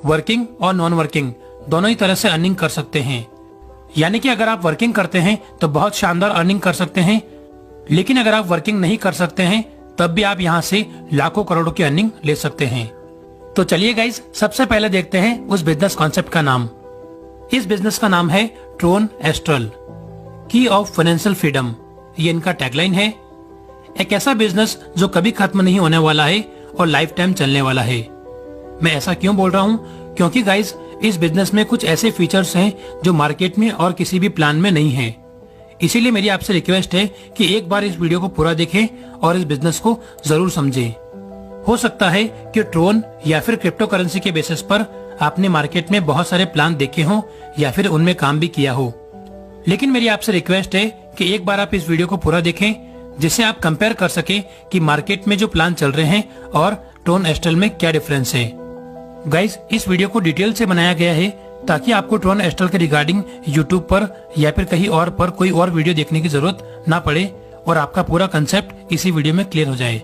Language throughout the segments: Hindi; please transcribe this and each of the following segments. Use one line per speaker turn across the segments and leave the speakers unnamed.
वर्किंग और नॉन वर्किंग दोनों ही तरह से अर्निंग कर सकते हैं। यानी कि अगर आप वर्किंग करते हैं तो बहुत शानदार अर्निंग कर सकते हैं, लेकिन अगर आप वर्किंग नहीं कर सकते हैं तब भी आप यहाँ से लाखों करोड़ों की अर्निंग ले सकते हैं। तो चलिए गाइज, सबसे पहले देखते हैं उस बिजनेस कॉन्सेप्ट का नाम। इस बिजनेस का नाम है ट्रोन एस्ट्रल, की ऑफ फाइनेंशियल फ्रीडम। ये इनका टैगलाइन है। एक ऐसा बिजनेस जो कभी खत्म नहीं होने वाला है और लाइफ टाइम चलने वाला है। मैं ऐसा क्यों बोल रहा हूँ? क्योंकि गाइज, इस बिजनेस में कुछ ऐसे फीचर्स हैं जो मार्केट में और किसी भी प्लान में नहीं है। इसीलिए मेरी आपसे रिक्वेस्ट है कि एक बार इस वीडियो को पूरा देखें और इस बिजनेस को जरूर समझें। हो सकता है कि ट्रोन या फिर क्रिप्टो करेंसी के बेसिस पर आपने मार्केट में बहुत सारे प्लान देखे हों या फिर उनमें काम भी किया हो, लेकिन मेरी आपसे रिक्वेस्ट है कि एक बार आप इस वीडियो को पूरा देखें, जिससे आप कंपेयर कर सके कि मार्केट में जो प्लान चल रहे हैं और ट्रोन एस्ट्रल में क्या डिफरेंस है। गाइज, इस वीडियो को डिटेल से बनाया गया है ताकि आपको ट्रोन एस्ट्रल के रिगार्डिंग यूट्यूब पर या फिर कहीं और पर कोई और वीडियो देखने की जरूरत ना पड़े और आपका पूरा कंसेप्ट इसी वीडियो में क्लियर हो जाए।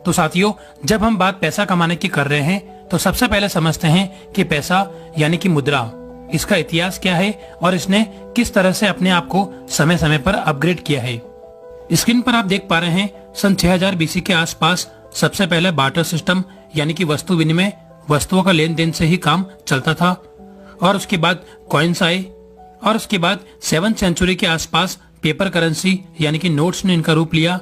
तो साथियों, जब हम बात पैसा कमाने की कर रहे हैं तो सबसे पहले समझते हैं कि पैसा यानी कि मुद्रा, इसका इतिहास क्या है और इसने किस तरह से अपने आप को समय समय पर अपग्रेड किया है। स्क्रीन पर आप देख पा रहे हैं सन 6000 बीसी के आसपास सबसे पहले बार्टर सिस्टम यानी कि वस्तु विनिमय, वस्तुओं का लेन देन से ही काम चलता था। और उसके बाद कॉइन्स आए और उसके बाद 7th सेंचुरी के आसपास पेपर करेंसी यानी कि नोट्स ने इनका रूप लिया।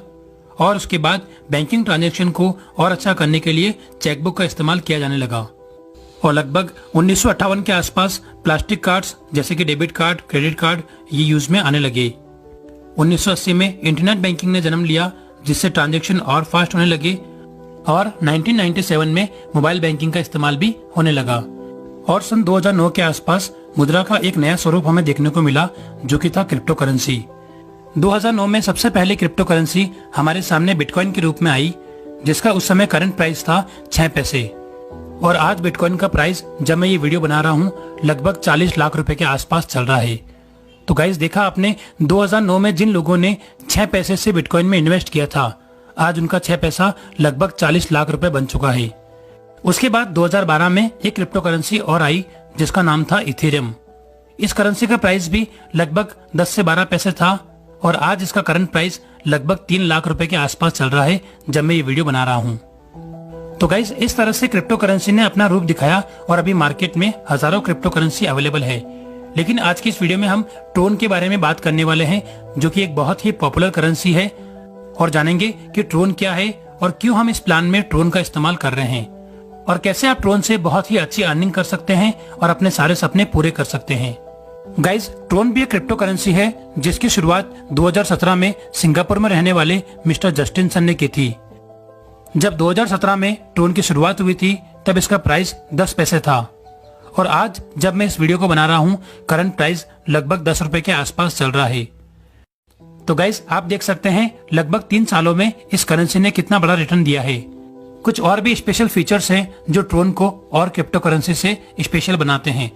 और उसके बाद बैंकिंग ट्रांजैक्शन को और अच्छा करने के लिए चेकबुक का इस्तेमाल किया जाने लगा। और लगभग 1958 के आसपास प्लास्टिक कार्ड्स जैसे कि डेबिट कार्ड, क्रेडिट कार्ड ये यूज में आने लगे। 1980 में इंटरनेट बैंकिंग ने जन्म लिया, जिससे ट्रांजैक्शन और फास्ट होने लगे। और 1997 में मोबाइल बैंकिंग का इस्तेमाल भी होने लगा। और सन 2009 के आसपास मुद्रा का एक नया स्वरूप हमें देखने को मिला, जो कि था क्रिप्टो करेंसी। 2009 में सबसे पहले क्रिप्टो करेंसी हमारे सामने बिटकॉइन के रूप में आई, जिसका उस समय करंट प्राइस था 6 पैसे। और आज बिटकॉइन का प्राइस, जब मैं ये वीडियो बना रहा हूँ, लगभग 40 लाख रुपए के आसपास चल रहा है। तो गाइस, देखा आपने, 2009 में जिन लोगों ने 6 पैसे से बिटकॉइन में इन्वेस्ट किया था, आज उनका 6 पैसा लगभग 40 लाख रुपए बन चुका है। उसके बाद 2012 में एक क्रिप्टो करेंसी और आई, जिसका नाम था इथेरियम। इस करेंसी का प्राइस भी लगभग 10 से 12 पैसे था और आज इसका करंट प्राइस लगभग 3 लाख रुपए के आसपास चल रहा है जब मैं ये वीडियो बना रहा हूँ। तो गाइस, इस तरह से क्रिप्टो करेंसी ने अपना रूप दिखाया और अभी मार्केट में हजारों क्रिप्टो करेंसी अवेलेबल है। लेकिन आज की इस वीडियो में हम ट्रोन के बारे में बात करने वाले हैं, जो कि एक बहुत ही पॉपुलर करेंसी है, और जानेंगे कि ट्रोन क्या है और क्यों हम इस प्लान में ट्रोन का इस्तेमाल कर रहे हैं और कैसे आप ट्रोन से बहुत ही अच्छी अर्निंग कर सकते हैं और अपने सारे सपने पूरे कर सकते हैं। गाइज, ट्रोन भी एक क्रिप्टो करेंसी है जिसकी शुरुआत 2017 में सिंगापुर में रहने वाले मिस्टर जस्टिन सन ने की थी। जब 2017 में ट्रोन की शुरुआत हुई थी तब इसका प्राइस 10 पैसे था और आज जब मैं इस वीडियो को बना रहा हूँ, करंट प्राइस लगभग 10 रुपए के आसपास चल रहा है। तो गाइज, आप देख सकते हैं लगभग 3 सालों में इस करेंसी ने कितना बड़ा रिटर्न दिया है। कुछ और भी स्पेशल फीचर्स हैं जो ट्रोन को और क्रिप्टो करेंसी से स्पेशल बनाते हैं।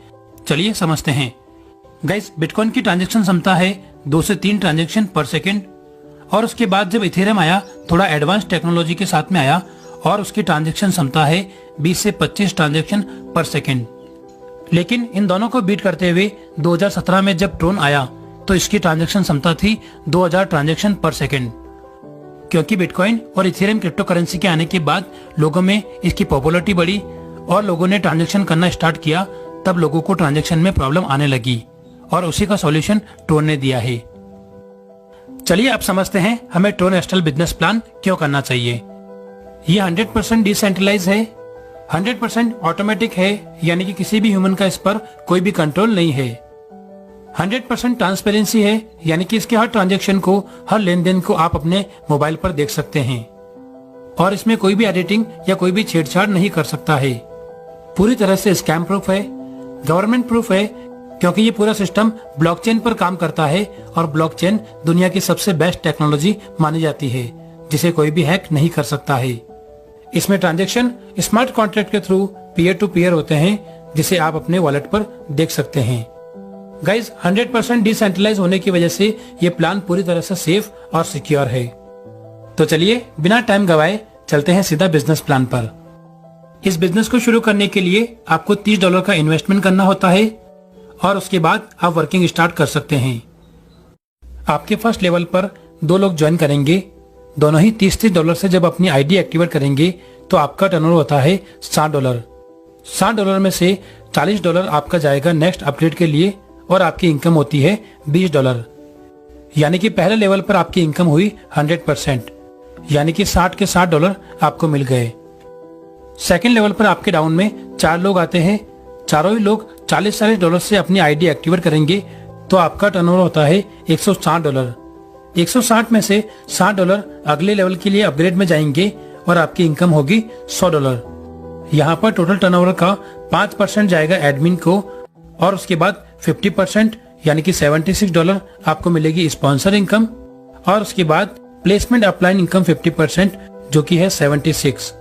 चलिए समझते हैं। गाइज, बिटकॉइन की ट्रांजैक्शन क्षमता है 2 से 3 ट्रांजैक्शन पर सेकेंड। और उसके बाद जब इथेरियम आया, थोड़ा एडवांस टेक्नोलॉजी के साथ में आया और उसकी ट्रांजैक्शन क्षमता है 20 से 25 ट्रांजैक्शन पर सेकेंड। लेकिन इन दोनों को बीट करते हुए 2017 में जब ट्रोन आया तो इसकी ट्रांजैक्शन क्षमता थी 2000 ट्रांजैक्शन पर सेकेंड। क्योंकि बिटकॉइन और इथेरियम क्रिप्टो करेंसी के आने के बाद लोगों में इसकी पॉपुलैरिटी बढ़ी और लोगों ने ट्रांजैक्शन करना स्टार्ट किया, तब लोगों को ट्रांजैक्शन में प्रॉब्लम आने लगी और उसी का सॉल्यूशन ट्रोन ने दिया है। चलिए अब समझते हैं हमें ट्रोन एस्ट्रल बिजनेस प्लान क्यों करना चाहिए। ये 100% डिसेंट्रलाइज है, 100% ऑटोमेटिक है, यानी कि किसी भी ह्यूमन का इस पर कोई भी कंट्रोल नहीं है। 100% ट्रांसपेरेंसी है, यानी कि इसके हर ट्रांजैक्शन को, हर लेन देन को आप अपने मोबाइल पर देख सकते हैं और इसमें कोई भी एडिटिंग या कोई भी छेड़छाड़ नहीं कर सकता है। पूरी तरह से स्कैम प्रूफ है, गवर्नमेंट प्रूफ है, क्योंकि ये पूरा सिस्टम ब्लॉकचेन पर काम करता है और ब्लॉकचेन दुनिया की सबसे बेस्ट टेक्नोलॉजी मानी जाती है, जिसे कोई भी हैक नहीं कर सकता है। इसमें ट्रांजैक्शन स्मार्ट कॉन्ट्रैक्ट के थ्रू पीयर टू पीयर होते हैं, जिसे आप अपने वॉलेट पर देख सकते हैं। गाइज, 100% डिसेंट्रलाइज होने की वजह से ये प्लान पूरी तरह से सेफ और सिक्योर है। तो चलिए बिना टाइम गवाए चलते हैं सीधा बिजनेस प्लान पर। इस बिजनेस को शुरू करने के लिए आपको $30 का इन्वेस्टमेंट करना होता है और उसके बाद आप वर्किंग स्टार्ट कर सकते हैं। आपके फर्स्ट लेवल पर 2 लोग ज्वाइन करेंगे। दोनों ही $30 से जब अपनी आईडी एक्टिवेट करेंगे तो आपका टर्नओवर होता है $60। $60 में से $40 आपका जाएगा नेक्स्ट अपडेट के लिए और आपकी इनकम होती है $20। यानी कि पहले लेवल पर आपकी इनकम हुई 100%, यानी कि 60 के $60 आपको मिल गए। सेकेंड लेवल पर आपके डाउन में 4 लोग आते हैं। चारों ही लोग $40 से अपनी आईडी एक्टिवेट करेंगे तो आपका टर्नओवर होता है $160। 160 में से $60 अगले लेवल के लिए अपग्रेड में जाएंगे और आपकी इनकम होगी $100। यहाँ पर टोटल टर्नओवर का 5% जाएगा एडमिन को और उसके बाद 50% यानी कि $76 आपको मिलेगी स्पॉन्सर इनकम और उसके बाद प्लेसमेंट अपलाइन इनकम 50% जो कि है 76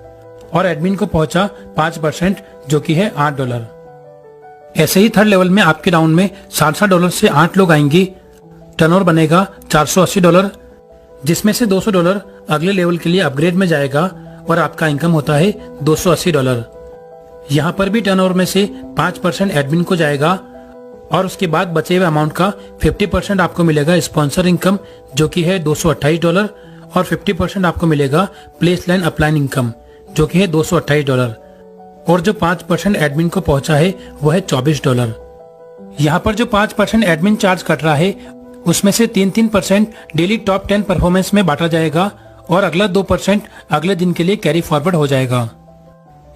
और एडमिन को पहुंचा 5% जो कि है $8। ऐसे ही थर्ड लेवल में आपके राउंड में $60 से 8 लोग आएंगे। टर्नओवर बनेगा $480 जिसमें से $200 अगले लेवल के लिए अपग्रेड में जाएगा और आपका इनकम होता है $280। यहाँ पर भी टर्नओवर में से 5% एडमिन को जाएगा और उसके बाद बचे हुए अमाउंट का 50% आपको मिलेगा स्पॉन्सर इनकम जो कि है $228 और 50% आपको मिलेगा प्लेस लाइन अपलाइन इनकम जो कि है $228 और जो 5% एडमिन को पहुंचा है वो है $24। यहाँ पर जो 5% एडमिन चार्ज कट रहा है उसमें से 3% डेली टॉप 10 परफॉर्मेंस में बांटा जाएगा और अगला 2% अगले दिन के लिए कैरी फॉरवर्ड हो जाएगा।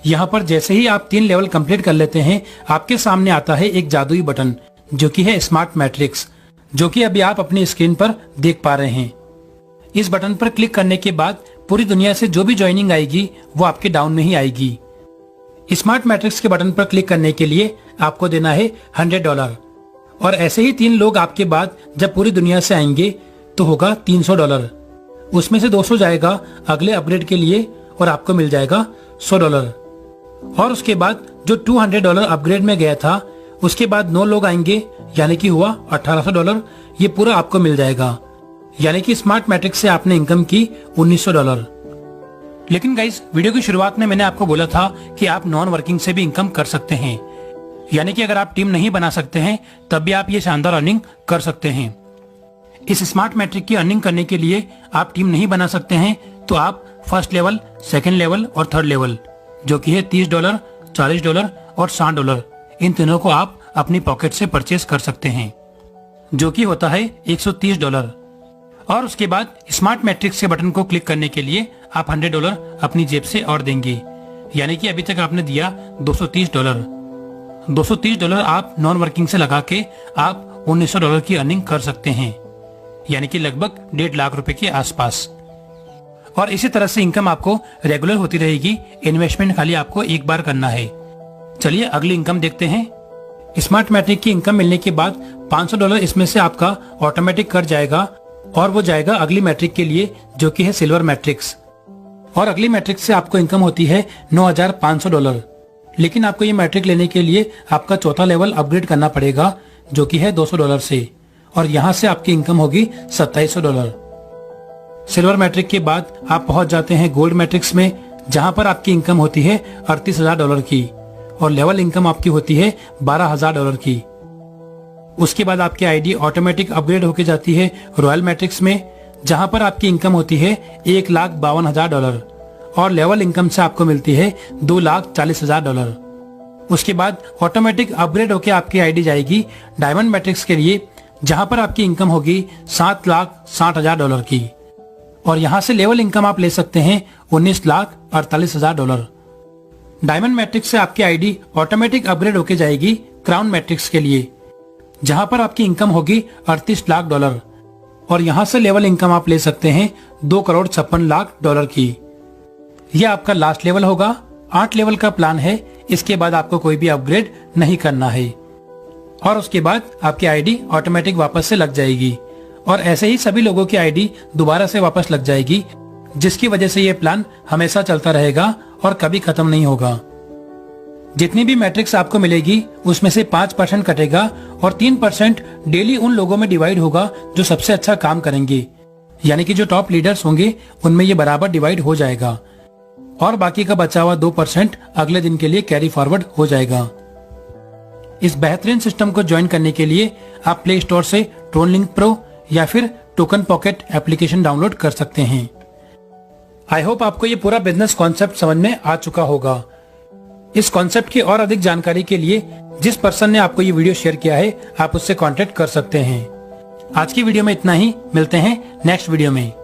यहाँ पर जैसे ही आप 3 लेवल कंप्लीट कर लेते हैं आपके सामने आता है एक जादुई बटन जो कि है स्मार्ट मैट्रिक्स, जो कि अभी आप अपनी स्क्रीन पर देख पा रहे हैं। इस बटन पर क्लिक करने के बाद पूरी दुनिया से जो भी ज्वाइनिंग आएगी वो आपके डाउन में ही आएगी। स्मार्ट मैट्रिक्स के बटन पर क्लिक करने के लिए आपको देना है $100 और ऐसे ही 3 लोग आपके बाद जब पूरी दुनिया से आएंगे तो होगा $300। उसमें से 200 जाएगा अगले अपग्रेड के लिए और आपको मिल जाएगा $100 और उसके बाद जो $200 अपग्रेड में गया था उसके बाद 9 लोग आएंगे यानी कि हुआ $1800। ये पूरा आपको मिल जाएगा यानी कि स्मार्ट मैट्रिक्स से आपने इनकम की $1900। लेकिन गाइस वीडियो की शुरुआत में मैंने आपको बोला था कि आप नॉन वर्किंग से भी इनकम कर सकते हैं, यानी कि अगर आप टीम नहीं बना सकते हैं तब भी आप ये शानदार अर्निंग कर सकते हैं। इस स्मार्ट मैट्रिक की अर्निंग करने के लिए आप टीम नहीं बना सकते हैं तो आप फर्स्ट लेवल, सेकंड लेवल और थर्ड लेवल जो कि है $30, $40 और $60 इन तीनों को आप अपनी पॉकेट से परचेज कर सकते हैं जो कि होता है $130 और उसके बाद स्मार्ट मैट्रिक्स के बटन को क्लिक करने के लिए आप $100 अपनी जेब से और देंगे, यानी कि अभी तक आपने दिया $230। $230 आप नॉन वर्किंग से लगा के आप $1900 की अर्निंग कर सकते हैं, यानी कि लगभग 1.5 लाख रुपए के आसपास। और इसी तरह से इनकम आपको रेगुलर होती रहेगी। इन्वेस्टमेंट खाली आपको एक बार करना है। चलिए अगली इनकम देखते हैं। स्मार्ट मैट्रिक की इनकम मिलने के बाद $500 इसमें से आपका ऑटोमेटिक कट जाएगा और वो जाएगा अगली मैट्रिक के लिए जो कि है सिल्वर मैट्रिक्स और अगली मैट्रिक से आपको इनकम होती है $9,500। लेकिन आपको ये मैट्रिक लेने के लिए आपका चौथा लेवल अपग्रेड करना पड़ेगा जो कि है $200 से और यहाँ से आपकी इनकम होगी $2700। सिल्वर मैट्रिक के बाद आप पहुंच जाते हैं गोल्ड मैट्रिक्स में जहां पर आपकी इनकम होती है $38,000 की और लेवल इनकम आपकी होती है $12,000 की। उसके बाद आपकी आईडी ऑटोमेटिक अपग्रेड होके जाती है रॉयल मैट्रिक्स में जहां पर आपकी इनकम होती है $1,52,000 और लेवल इनकम से आपको मिलती है $2,40,000। उसके बाद ऑटोमेटिक अपग्रेड होके आपकी आईडी जाएगी डायमंड मैट्रिक्स के लिए जहां पर आपकी इनकम होगी $7,60,000 की और यहां से लेवल इनकम आप ले सकते हैं $19,48,000। डायमंड मैट्रिक्स से आपकी आईडी ऑटोमेटिक अपग्रेड होके जाएगी क्राउन मैट्रिक्स के लिए जहां पर आपकी इनकम होगी $38 लाख और यहां से लेवल इनकम आप ले सकते हैं $2,56,00,000 की। यह आपका लास्ट लेवल होगा। 8 लेवल का प्लान है। इसके बाद आपको कोई भी अपग्रेड नहीं करना है और उसके बाद आपकी आईडी ऑटोमेटिक वापस से लग जाएगी और ऐसे ही सभी लोगों की आईडी दोबारा से वापस लग जाएगी जिसकी वजह से ये प्लान हमेशा चलता रहेगा और कभी खत्म नहीं होगा। जितनी भी मैट्रिक्स आपको मिलेगी उसमें से 5% कटेगा और 3% डेली उन लोगों में डिवाइड होगा जो सबसे अच्छा काम करेंगे, यानी कि जो टॉप लीडर्स होंगे उनमें ये बराबर डिवाइड हो जाएगा और बाकी का बचा हुआ 2% अगले दिन के लिए कैरी फॉरवर्ड हो जाएगा। इस बेहतरीन सिस्टम को ज्वाइन करने के लिए आप प्ले स्टोर से ट्रोनलिंक प्रो या फिर टोकन पॉकेट एप्लीकेशन डाउनलोड कर सकते हैं। आई होप आपको ये पूरा बिजनेस कॉन्सेप्ट समझ में आ चुका होगा। इस कॉन्सेप्ट की और अधिक जानकारी के लिए जिस पर्सन ने आपको ये वीडियो शेयर किया है, आप उससे कांटेक्ट कर सकते हैं। आज की वीडियो में इतना ही, मिलते हैं नेक्स्ट वीडियो में।